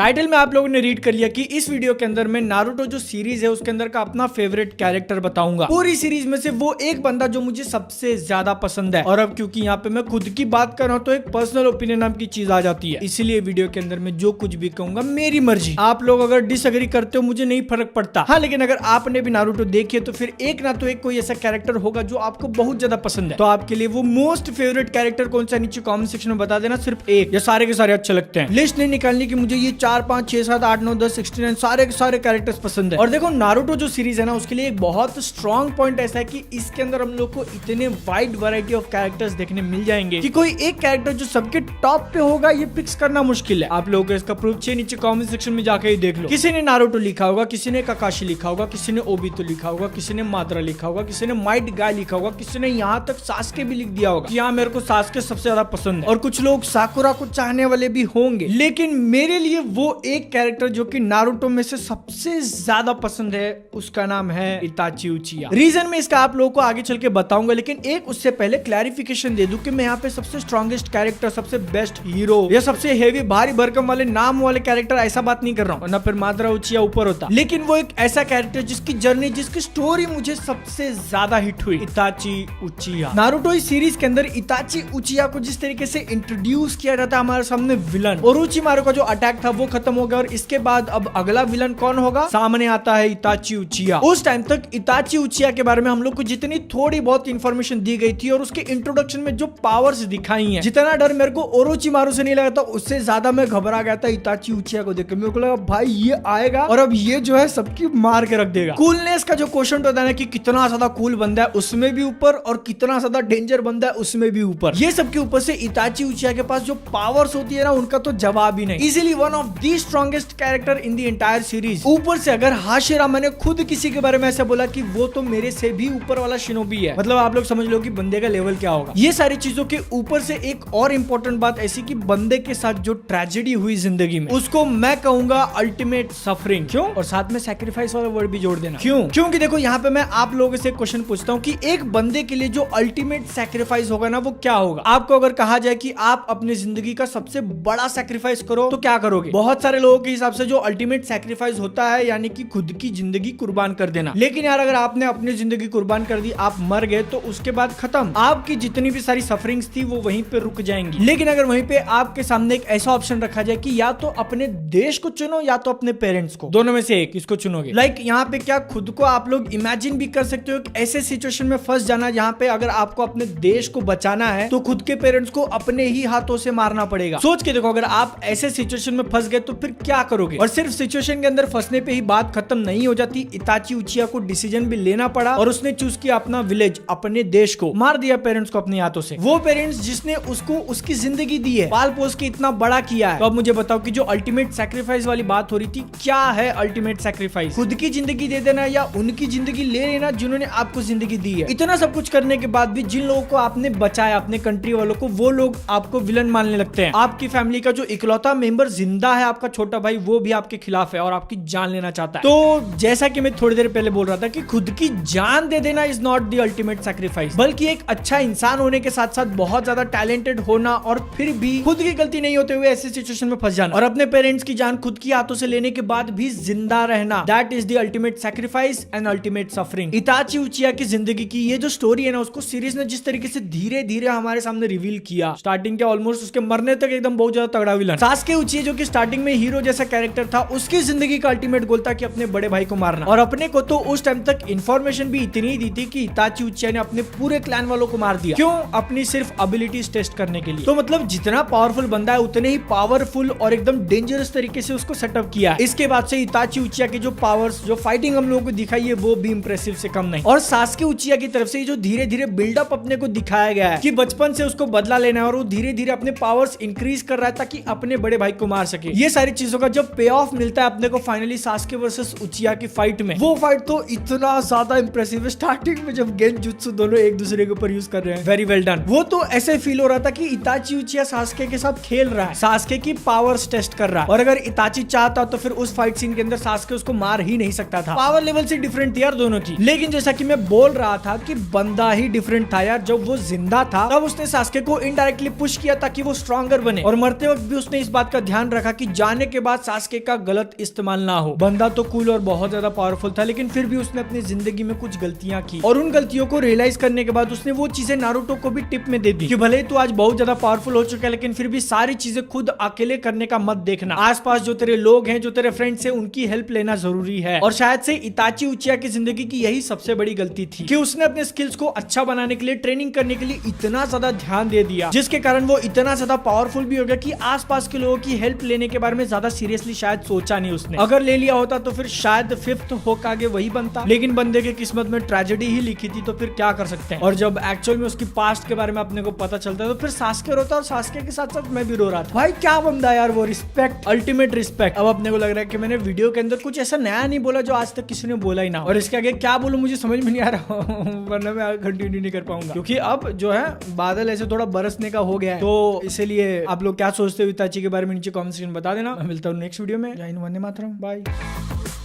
Title में आप लोगों ने रीड कर लिया कि इस वीडियो के अंदर मैं नारुतो जो सीरीज है उसके अंदर का अपना फेवरेट कैरेक्टर बताऊंगा। पूरी सीरीज में से वो एक बंदा जो मुझे सबसे ज्यादा पसंद है। और अब क्योंकि यहाँ पे मैं खुद की बात कर रहा हूँ तो एक पर्सनल ओपिनियन नाम की चीज आ जाती है, इसीलिए वीडियो के अंदर मैं जो कुछ भी कहूंगा मेरी मर्जी। आप लोग अगर डिसएग्री करते हो मुझे नहीं फर्क पड़ता। हाँ, लेकिन अगर आपने भी नारुतो देखी है तो फिर एक ना तो एक कोई ऐसा कैरेक्टर होगा जो आपको बहुत ज्यादा पसंद है। तो आपके लिए वो मोस्ट फेवरेट कैरेक्टर कौन सा नीचे कॉमेंट सेक्शन में बता देना। सिर्फ एक या सारे के सारे अच्छे लगते हैं। लिस्ट नहीं निकालनी की मुझे ये 4 5 6 7 8 9 10 69 सारे के सारे कैरेक्टर्स पसंद है। और देखो नारुतो जो सीरीज है ना उसके लिए एक बहुत स्ट्रॉन्ग पॉइंट ऐसा है कि इसके अंदर हम लोग को इतने वाइड वैरायटी ऑफ कैरेक्टर्स देखने मिल जाएंगे कि कोई एक कैरेक्टर जो सबके टॉप पे होगा ये फिक्स करना मुश्किल है। आप लोगों को इसका प्रूफ चाहिए नीचे कमेंट सेक्शन में जाकर ही देख लो। किसी ने नारुतो लिखा होगा, किसी ने काकाशी लिखा होगा, किसी ने ओबितो लिखा होगा, किसी ने माद्रा लिखा होगा, किसी ने माइट गाय लिखा होगा, किसी ने यहाँ तक सास्के भी लिख दिया होगा कि हाँ मेरे को सास्के सबसे ज्यादा पसंद है। और कुछ लोग साकुरा को चाहने वाले भी होंगे, लेकिन मेरे लिए वो एक कैरेक्टर जो कि नारुतो में से सबसे ज्यादा पसंद है उसका नाम है इताची उचिया। रीजन में इसका आप लोगों को आगे चल के बताऊंगा, लेकिन एक उससे पहले क्लैरिफिकेशन दे दूं कि मैं यहाँ पे सबसे स्ट्रॉन्गेस्ट कैरेक्टर, सबसे बेस्ट हीरो या सबसे हेवी भारी भरकम वाले नाम वाले कैरेक्टर ऐसा बात नहीं कर रहा हूँ, वरना फिर माद्रा उचिया ऊपर होता। लेकिन वो एक ऐसा कैरेक्टर जिसकी जर्नी, जिसकी स्टोरी मुझे सबसे ज्यादा हिट हुई, इताची उचिया। नारुतो इस सीरीज के अंदर इताची उचिया को जिस तरीके से इंट्रोड्यूस किया जाता है हमारे सामने विलन, ओरोचिमारू का जो अटैक था वो खत्म हो गया और इसके बाद अब अगला विलन कौन होगा, सामने आता है इताची उचिया। उस टाइम तक इताची उचिया के बारे में हम लोग को जितनी थोड़ी बहुत इंफॉर्मेशन दी गई थी और उसके इंट्रोडक्शन में जो पावर्स दिखाई हैं, जितना डर मेरे को ओरोचिमारू से नहीं लगा था उससे ज्यादा मैं घबरा गया था इताची उचिया को देखकर। मेरे को लगा भाई ये आएगा और अब ये जो है सबकी मार के रख देगा। कूलनेस का जो क्वेश्चन होता है ना कि कितना ज्यादा कूल बंदा है उसमें भी ऊपर और कितना ज्यादा डेंजर बंदा है उसमें भी ऊपर, ये सबके ऊपर से इताची उचिया के पास जो पावर्स होती है ना उनका तो जवाब ही नहीं। Easily one of the strongest character in the entire series. ऊपर से अगर हाशिरामा ने खुद किसी के बारे में ऐसा बोला कि वो तो मेरे से भी ऊपर वाला शिनोबी है, मतलब आप लोग समझ लो कि बंदे का लेवल क्या होगा। ये सारी चीजों के ऊपर से एक और इंपॉर्टेंट बात ऐसी कि बंदे के साथ जो ट्रेजेडी हुई जिंदगी में उसको मैं कहूंगा अल्टीमेट सफरिंग। क्यों? और साथ में सैक्रिफाइस वाला वर्ड भी जोड़ देना। क्यों? क्योंकि देखो यहाँ पे मैं आप लोगों से क्वेश्चन पूछता हूँ कि एक बंदे के लिए जो अल्टीमेट सैक्रिफाइस होगा ना वो क्या होगा। आपको अगर कहा जाए कि आप अपनी जिंदगी का सबसे बड़ा सैक्रिफाइस करो तो क्या करोगे? बहुत सारे लोगों के हिसाब से जो अल्टीमेट सैक्रिफाइस होता है यानी कि खुद की जिंदगी कुर्बान कर देना। लेकिन यार अगर आपने अपनी जिंदगी कुर्बान कर दी, आप मर गए तो उसके बाद खत्म, आपकी जितनी भी सारी सफरिंग्स थी वो वहीं पे रुक जाएंगी। लेकिन अगर वहीं पे आपके सामने एक ऐसा ऑप्शन रखा जाए कि या तो अपने देश को चुनो या तो अपने पेरेंट्स को, दोनों में से एक, किसको चुनोगे? लाइक यहाँ पे क्या खुद को आप लोग इमेजिन भी कर सकते हो कि ऐसे सिचुएशन में फंस जाना जहाँ पे अगर आपको अपने देश को बचाना है तो खुद के पेरेंट्स को अपने ही हाथों से मारना पड़ेगा। सोच के देखो अगर आप ऐसे सिचुएशन में फंस गए तो फिर क्या करोगे? और सिर्फ सिचुएशन के अंदर फंसने पे ही बात खत्म नहीं हो जाती। इताची उचिया को डिसीजन भी लेना पड़ा और उसने चूज किया अपना विलेज, अपने देश को, मार दिया पेरेंट्स को अपने हाथों से। वो पेरेंट्स जिसने उसको उसकी जिंदगी दी है, पाल पोस के इतना बड़ा किया है। तो अब मुझे बताओ कि जो अल्टीमेट सैक्रिफाइस वाली बात हो रही थी, क्या है अल्टीमेट सैक्रिफाइस? खुद की जिंदगी दे देना या उनकी जिंदगी ले लेना जिन्होंने आपको जिंदगी दी है? इतना सब कुछ करने के बाद भी जिन लोगों को आपने बचाया, अपने कंट्री वालों को, वो लोग आपको विलन मानने लगते हैं। आपकी फैमिली का जो इकलौता मेंबर जिंदा है, आपका छोटा भाई, वो भी आपके खिलाफ है और आपकी जान लेना चाहता है। तो जैसा कि मैं थोड़ी देर पहले बोल रहा था कि खुद की जान दे देना is not the ultimate sacrifice, बल्कि एक अच्छा इंसान होने के साथ साथ बहुत ज्यादा टैलेंटेड होना और फिर भी खुद की गलती नहीं होते हुए ऐसे सिचुएशन में फंस जाना और अपने पेरेंट्स की जान खुद की हाथों से लेने के बाद भी जिंदा रहना, that is the ultimate sacrifice and ultimate suffering. Itachi Uchiha की जिंदगी की ये जो स्टोरी है ना उसको सीरीज ने जिस तरीके से धीरे धीरे हमारे सामने रिवील किया, स्टार्टिंग के ऑलमोस्ट उसके मरने तक एकदम बहुत ज्यादा तगड़ा विलन। सास्के उचिया जो कि स्टार्टिंग में हीरो जैसा कैरेक्टर था, उसकी जिंदगी का अल्टीमेट गोल था कि अपने बड़े भाई को मारना। और अपने को तो उस टाइम तक इंफॉर्मेशन भी इतनी ही दी थी कि इताची उचिया ने अपने पूरे क्लैन वालों को मार दिया। क्यों? अपनी सिर्फ एबिलिटीज टेस्ट करने के लिए। तो मतलब जितना पावरफुल बंदा है उतने ही पावरफुल और एकदम डेंजरस तरीके से उसको सेटअप किया। इसके बाद से इताची उचिया के जो पावर्स, जो फाइटिंग हम लोगों को दिखाई है वो भी इंप्रेसिव से कम नहीं। और सास्के उचिया की तरफ से जो धीरे धीरे बिल्डअप अपने को दिखाया गया है कि बचपन से उसको बदला लेना है और वो धीरे धीरे अपने पावर्स इंक्रीज कर रहा है ताकि अपने बड़े भाई को मार सके। ये सारी चीजों का जब पे ऑफ मिलता है अपने को फाइनली सास्के वर्सेस उचिया की फाइट में, वो फाइट तो इतना ज्यादा इंप्रेसिव है। स्टार्टिंग में जब गेंजुत्सु दोनों एक दूसरे के ऊपर यूज कर रहे हैं, वेरी वेल डन। वो तो ऐसे फील हो रहा था कि इताची उचिया सास्के के साथ खेल रहा है, सास्के की पावर्स टेस्ट कर रहा है। और अगर इताची चाहता तो फिर उस फाइट सीन के अंदर सास्के उसको मार ही नहीं सकता था। पावर लेवल से डिफरेंट थी यार दोनों की। लेकिन जैसा कि मैं बोल रहा था कि बंदा ही डिफरेंट था यार। जब वो जिंदा था तब उसने सास्के को इनडायरेक्टली पुश किया ताकि वो स्ट्रॉन्गर बने, और मरते वक्त भी उसने इस बात का ध्यान रखा कि जाने के बाद सास्के का गलत इस्तेमाल ना हो। बंदा तो कूल और बहुत ज्यादा पावरफुल था, लेकिन फिर भी उसने अपनी जिंदगी में कुछ गलतियां की और उन गलतियों को रियलाइज करने के बाद उसने वो चीजें नारुतो को भी टिप में दे दी कि भले तू आज बहुत ज्यादा पावरफुल हो चुका है, लेकिन फिर भी सारी चीजें खुद अकेले करने का मत देखना। आसपास जो तेरे लोग हैं, जो तेरे फ्रेंड्स हैं, उनकी हेल्प लेना जरूरी है। और शायद से इताची उचिया की जिंदगी की यही सबसे बड़ी गलती थी कि उसने अपने स्किल्स को अच्छा बनाने के लिए, ट्रेनिंग करने के लिए इतना ज्यादा ध्यान दे दिया, जिसके कारण वो इतना ज्यादा पावरफुल भी हो गया कि आसपास के लोगों की हेल्प लेने के बारे में ज्यादा सीरियसली शायद सोचा नहीं उसने। अगर ले लिया होता तो फिर शायद 5th होकागे वही बनता, लेकिन बंदे की किस्मत में ट्रेजेडी ही लिखी थी, तो फिर क्या कर सकते हैं। और जब एक्चुअल में उसकी पास्ट के बारे में अपने को पता चलता है तो फिर सास्के रोता और सास्के के साथ साथ मैं भी रो रहा था। भाई क्या बंदा यार वो, रिस्पेक्ट, अल्टीमेट रिस्पेक्ट। अब अपने को लग रहा है कि मैंने वीडियो के अंदर कुछ ऐसा नया नहीं बोला जो आज तक किसी ने बोला ही ना, और इसके आगे क्या बोलूं मुझे समझ में नहीं आ रहा वरना मैं कंटिन्यू नहीं कर पाऊंगा, क्योंकि अब जो है बादल ऐसे थोड़ा बरसने का हो गया है। तो इसलिए आप लोग क्या सोचते हो इताची के बारे में नीचे कमेंट सेक्शन में बता देना। मैं मिलता हूँ नेक्स्ट वीडियो में। जय हिंद, वंदे मातरम, बाय।